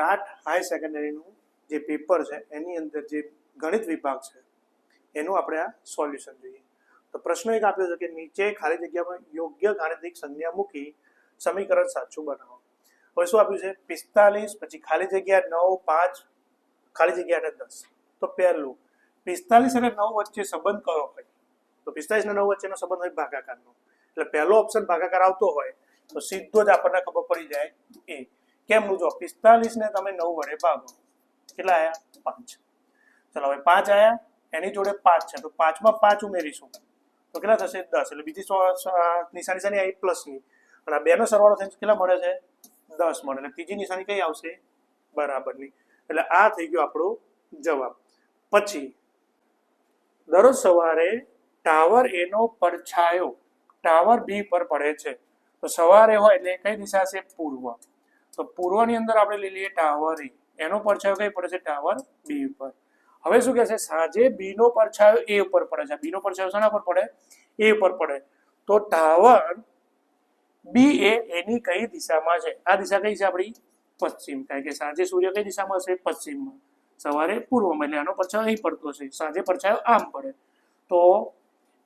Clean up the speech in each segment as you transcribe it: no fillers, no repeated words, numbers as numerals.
TAT high સેકન્ડરીનું જે paper છે એની અંદર જે ગણિત વિભાગ છે એનું આપણે આ સોલ્યુશન જોઈએ. તો પ્રશ્ન એક આપ્યો છે કે નીચે ખાલી જગ્યામાં યોગ્ય ગાણિતિક સંજ્ઞા મૂકી સમીકરણ સાચું બનાવો. હવે શું આપ્યું છે 45 પછી ખાલી જગ્યા 9 5 ખાલી જગ્યા અને 10. તો પહેલું 45 અને 9 વચ્ચે સંબંધ કયો હોય? તો 45 અને 9 વચ્ચેનો સંબંધ હોય ભાગાકારનો. એટલે પહેલો ઓપ્શન ભાગાકાર આવતો હોય તો સીધો જ આપણને ખબર પડી જાય એ. કેમનું? જો 45 ને તમે 9 વડે ભાગો કેટલા આયા 5. ચલો હવે 5 આયા, એની જોડે 5 છે તો 5 માં 5 ઉમેરીશું તો કેટલા થશે 10. એટલે બીજી નિશાની સાની આવી પ્લસની, અને આ બેનો સરવાળો થઈને કેટલા મળે છે 10 મળે. એટલે ત્રીજી નિશાની કઈ આવશે? બરાબરની. એટલે આ થઈ ગયો આપણો જવાબ. પછી દરરોજ સવારે ટાવર એ નો પડછાયો ટાવર બી પર પડે છે. તો સવારે હોય એટલે કઈ દિશા છે? પૂર્વ. તો પૂર્વની અંદર આપણે લઈ લઈએ ટાવર એ, એનો પડછાયો કઈ પડે છે? ટાવર બી ઉપર. હવે શું કહે છે? સાંજે બી નો પડછાયો એ ઉપર પડે છે. બી નો પડછાયો શાના પર પડે? એ ઉપર પડે. તો ટાવર બી એ એની કઈ દિશામાં છે? આ દિશા કઈ છે આપણી? પશ્ચિમ. કારણ કે સાંજે સૂર્ય કઈ દિશામાં હશે? પશ્ચિમમાં. સવારે પૂર્વમાં. એટલે આનો પડછાયો અહીં પડતો હશે. સાંજે પડછાયો આમ પડે. તો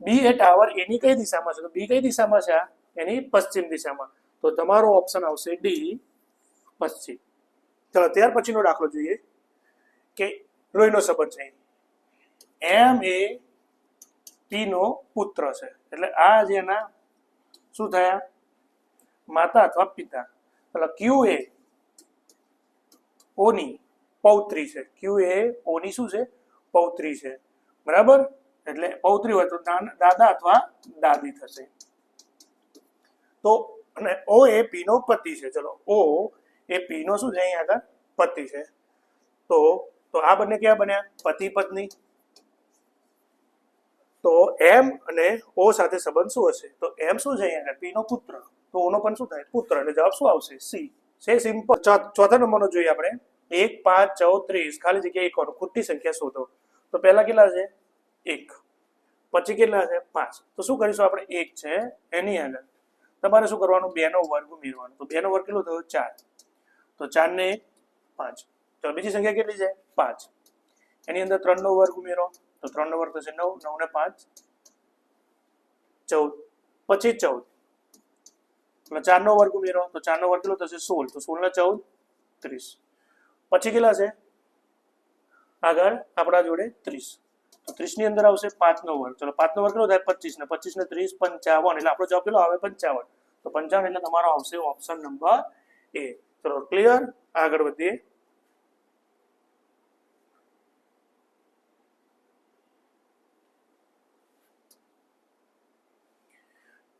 બી એ ટાવર એની કઈ દિશામાં છે? તો બી કઈ દિશામાં છે? એની પશ્ચિમ દિશામાં. તો તમારો ઓપ્શન આવશે ડી, પશ્ચિમ. ચલો ત્યાર પછીનો દાખલો જોઈએ કે લોહીનો સંબંધ છે. એમ એ પી નો પુત્ર છે. એટલે આ જેના શું થયા? માતા અથવા પિતા. એટલે ક્યુ એ ઓની પૌત્રી છે. ક્યુ એ ઓની શું છે? પૌત્રી છે. બરાબર? એટલે પૌત્રી હોય તો દાદા અથવા દાદી થશે. તો અને ઓ એ પી નો પતિ છે. ચલો ઓ એ પી નો શું છે? અહીં આગળ પતિ છે. તો આ બંને ક્યાં બન્યા? પતિ પત્ની. તો એમ અને ઓ સાથે સંબંધ શું હશે? તો એમ શું છે? અહીં આગળ પી નો પુત્ર, તો ઓ નો પણ શું થાય? પુત્ર. એટલે જવાબ શું આવશે? સી. છે સિમ્પલ. ચોથા નંબરનો જોઈએ આપણે 1 5 34 ખાલી જગ્યા 1 ખોટી સંખ્યા શોધો. તો પહેલા કેટલા છે? 1. પછી કેટલા છે? 5. તો શું કરીશું આપણે? 1 છે એની આગળ તમારે શું કરવાનું? 2 નો વર્ગ ઉમેરવાનો. તો 2 નો વર્ગ કેટલો થયો? 4. તો 4 ને 1 5. તો બીજી સંખ્યા કેટલી છે? 5. એની અંદર 3 નો વર્ગ ઉમેરો તો 3 નો વર્ગ થશે 9. 9 ને 5 14. પછી 14. એટલે 4 નો વર્ગ ઉમેરો તો 4 નો વર્ગ કેટલો થશે? 16. તો 16 ને 14 30. પછી કેટલા છે આગળ આપણા જોડે? 30. તો 30 ની અંદર આવશે 5 નો વર્ગ. ચલો 5 નો વર્ગ કેટલો થાય? 25 ને 25 ને 30 55. એટલે આપણો જવાબ કેટલો આવે? 55. તો 55 એટલે તમારો આવશે ઓપ્શન નંબર એ. ચલો ક્લિયર? આગળ વધીએ.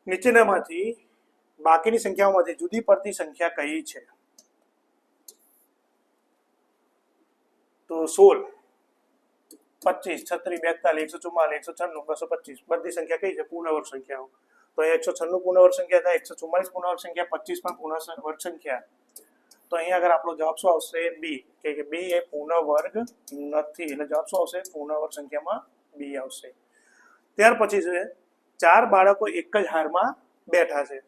નીચેનામાંથી બાકીની સંખ્યાઓમાંથી જુદી પડતી સંખ્યા કઈ છે? તો 16 25 36 42 144 196 295 બધી સંખ્યા કઈ છે? પૂર્ણવર્ગ સંખ્યાઓ. તો 196 પૂર્ણવર્ગ સંખ્યા થાય, 144 પૂર્ણવર્ગ સંખ્યા, 25 પણ પૂર્ણવર્ગ સંખ્યા. તો અહીંયા આગળ આપણો જવાબ શું આવશે? બી. કે બી એ પૂર્ણવર્ગ નથી. એટલે જવાબ શું આવશે? પૂર્ણવર્ગ સંખ્યામાં બી આવશે. ત્યાર પછી છે 4 બાળકો એક જ હારમાં બેઠા છે.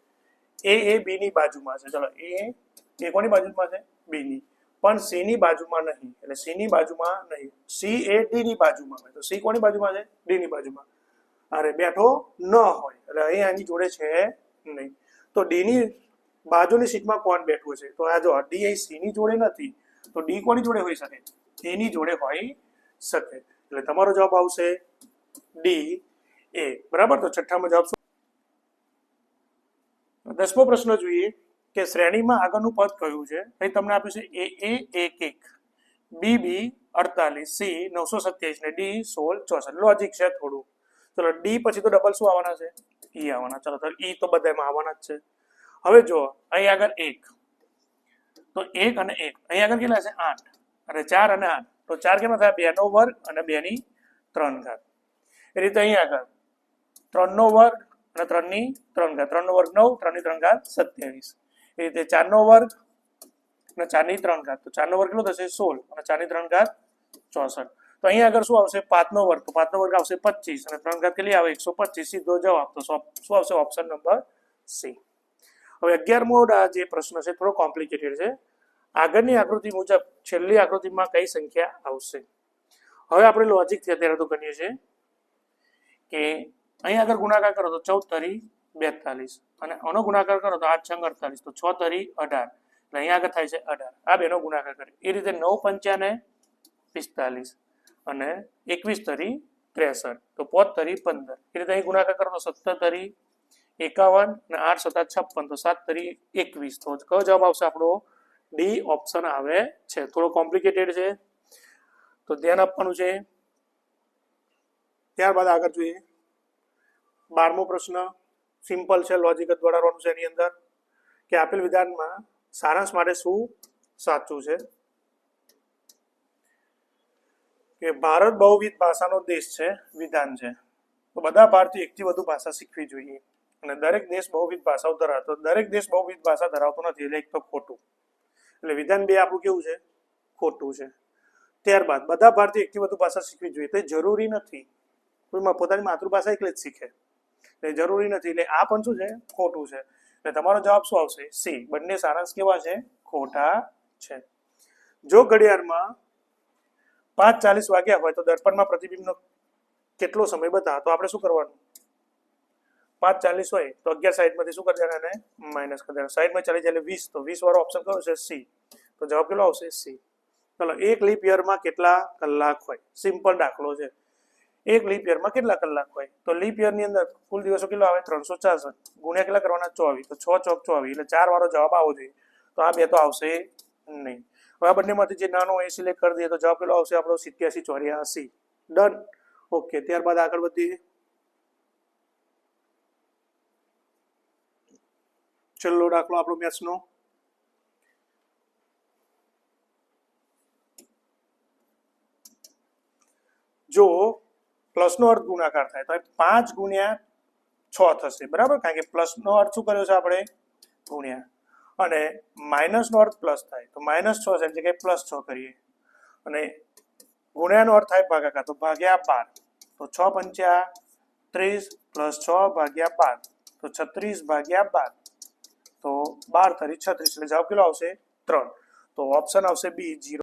એ બી ની બાજુમાં છે. ચલો એ કોની બાજુમાં છે? બી ની. પણ સી ની બાજુમાં નહીં. એટલે સી ની બાજુમાં નહીં. સી એ ડી ની બાજુમાં હોય. તો સી કોની બાજુમાં છે? ડી ની બાજુમાં. અરે બેઠો ન હોય એટલે અહીં આની જોડે છે નહીં. તો ડી ની બાજુની સીટમાં કોણ બેઠું છે? તો આ જો ડી અહીં સી ની જોડે નથી. તો ડી કોની જોડે હોઈ શકે? એ ની જોડે હોઈ શકે. એટલે તમારો જવાબ આવશે ડી એ. બરાબર? તો છઠ્ઠામાં જવાબ શું? 10મો પ્રશ્ન જોઈએ કે શ્રેણીમાં આગળનું પદ કયું છે? અહીં તમને આપ્યું છે એ 1 બી 48 સી 927 ને ડી 1664. લોજિક છે થોડું. ચલો ડી પછી તો ડબલ શું આવવાના છે? ઈ આવવાના. ચલો તો ઈ તો બધામાં આવવાના જ છે. હવે જો અહીં આગળ 1 તો 1 અને 1 અહીં આગળ કેટલા છે? 8 અને 4 અને 8. તો 4 કેમાં થાય? 2 નો વર્ગ અને 2 ની 3 ઘાત. એ રીતે અહીં આગળ 3 નો વર્ગ અને 3 ની 3 ઘાત. 3 નો વર્ગ 9, 3 ની 3 ઘાત 27. એ રીતે 4 નો વર્ગ અને 4 ની 3 ઘાત. તો 4 નો વર્ગ કેટલો થશે? 16 અને 4 ની 3 ઘાત 64. તો અહીં આગળ શું આવશે? 5 નો વર્ગ. તો 5 નો વર્ગ આવશે 25 અને 3 ઘાત કેટલી આવે? 125. સીધો જવાબ. તો શું આવશે? Option number C. હવે 11મો જે પ્રશ્ન છે થોડો કોમ્પ્લિકેટેડ છે. આગળની આકૃતિ મુજબ છેલ્લી આકૃતિમાં કઈ સંખ્યા આવશે? હવે આપણે લોજિકથી અત્યારે તો ગણીએ છીએ કે અહીં આગળ ગુણાકાર કરો તો 14 તરી 42 અને આનો ગુણાકાર કરો તો 8 છંગ 48 તો 6 તરી 18 એટલે અહીં આગળ થાય છે 18. આ બેનો ગુણાકાર કરે એ રીતે 9 પંચા 45 અને 21 તરી 63 તો 5 તરી 15 એ રીતે અહીં ગુણાકાર કરો તો 17 તરી 51 અને 8 સતા 56 તો 7 તરી 21 તો કયો જવાબ આવશે આપણો? ડી ઓપ્શન આવે છે. થોડો કોમ્પ્લિકેટેડ છે તો ધ્યાન આપવાનું છે. ત્યારબાદ આગળ જોઈએ 12મો પ્રશ્ન સિમ્પલ છે, લોજિક જ દોડાવવાનું છે. એની અંદર કે આપેલ વિધાનમાં સારાંશ માટે શું સાચું છે? કે ભારત બહુવિધ ભાષાનો દેશ છે વિધાન છે તો બધા ભારતીય એકથી વધુ ભાષા શીખવી જોઈએ અને દરેક દેશ બહુવિધ ભાષાઓ ધરાવતો દરેક દેશ બહુવિધ ભાષા ધરાવતો નથી એટલે એક તો ખોટું એટલે વિધાન 2 આપણું કેવું છે? ખોટું છે. ત્યારબાદ બધા ભારતીય એકથી વધુ ભાષા શીખવી જોઈએ તે જરૂરી નથી, કોઈમાં પોતાની માતૃભાષા એકલી જ શીખે એટલે જરૂરી નથી એટલે આ પણ શું છે? ખોટું છે. એટલે તમારો જવાબ શું આવશે? સી. બંને સારાંશ કેવા છે? ખોટા છે. જો ઘડિયાળમાં 5:40 વાગ્યા હોય તો દર્પણમાં પ્રતિબિંબનો કેટલો સમય બતાવે? તો આપણે શું કરવાનું? 5:40 હોય તો 11 સાઈડમાંથી શું કરી દેવાના? એને માઇનસ કરી દેવાના. સાઈડમાં ચાલી જાય એટલે 20 તો 20 વાળો ઓપ્શન કયો છે? સી. તો જવાબ કેટલો આવશે? સી. ચલો એક લીપ યરમાં કેટલા કલાક હોય? સિમ્પલ દાખલો છે. એક લીપ યરમાં કેટલા કલાક હોય? તો લીપ યરની અંદર કુલ દિવસો કેટલો આવે? 364 ગુણ્યા કેટલા કરવાના? 24 તો 6 ચોક 24 એટલે 4 વાળો જવાબ આવવો જોઈએ. તો આ બે તો આવશે નહીં. હવે આ બંનેમાંથી જે નાનો એ સિલેક્ટ કરી દઈએ તો જવાબ કેટલો આવશે આપણો? 87 84. ડન. ઓકે. ત્યારબાદ આગળ વધીએ. છેલ્લો દાખલો આપણો મેથ્સનો જો પ્લસનો અર્થ ગુણાકાર થાય તો 5 ગુણ્યા 6 થશે બરાબર, કારણ કે પ્લસનો અર્થ શું કર્યો છે આપણે? ગુણ્યા અને માઇનસનો અર્થ પ્લસ થાય તો -6 છે એટલે કે +6 કરીએ અને ગુણ્યાનો અર્થ થાય ભાગાકાર તો ભાગ્યા 12 તો 6 પંચા 30 + 6 ભાગ્યા 12 તો 36 ભાગ્યા 12 તો 12 તરી 36 એટલે જવાબ કેટલો આવશે? 3. તો ઓપ્શન આવશે બી 0.